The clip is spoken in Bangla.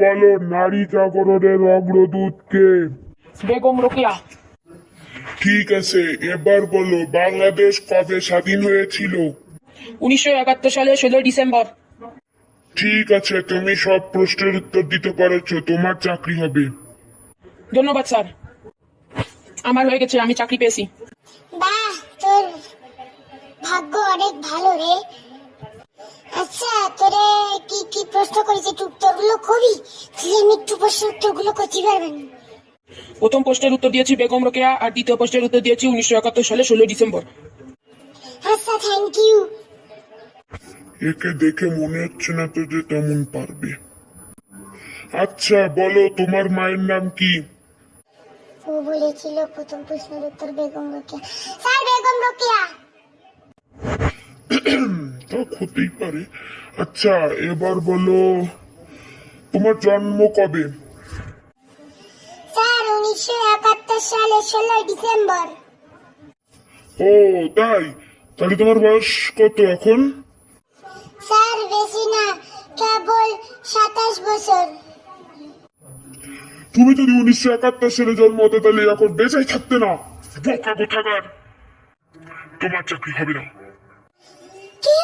বলো, নারী জাগরণের অগ্রদূত কে? বেগম রোকেয়া। ঠিক আছে, এবার বলো, বাংলাদেশ কবে স্বাধীন হয়েছিল? 1971 সালে 16 ডিসেম্বর। ঠিক আছে, তুমি সব প্রশ্নের উত্তর দিতে পারছো, তোমার চাকরি হবে। ধন্যবাদ স্যার, আমার হয়ে গেছে, আমি চাকরি পেয়েছি। বাহ, তোর ভাগ্য অনেক ভালো রে। আচ্ছা, তোরে কি কি প্রশ্ন করেছে, একটু উত্তরগুলো কবি? তুই আমি একটু প্রশ্নের উত্তরগুলো করতে পারবেন? প্রথম প্রশ্নের উত্তর দিয়েছি বেগম রোকেয়া, আর দ্বিতীয় প্রশ্নের উত্তর দিয়েছি 1971 সালে 16 ডিসেম্বর। আচ্ছা, থ্যাংক ইউ। একে দেখে মনে হচ্ছে না তো যে তেমন পারবে। আচ্ছা বলো, তোমার মায়ের নাম কি? ও বলেছিল প্রথম প্রশ্নের উত্তর বেগম রোকেয়া। স্যার, বেগম রোকেয়া। তা হতেই পারে। আচ্ছা এবার বলো, তোমার জন্ম কবে? স্যার, 1971 সালে 16 ডিসেম্বর। ও তাই, তাহলে তোমার বয়স কত এখন? স্যার, বেশি না, কেবল 27 বছর। তুমি যদি 1971 সালে জন্ম হতে, তাহলে এখন বেঁচেই থাকতে না। বোকা কোথাকার, তোমার চাকরি হবে না। কি?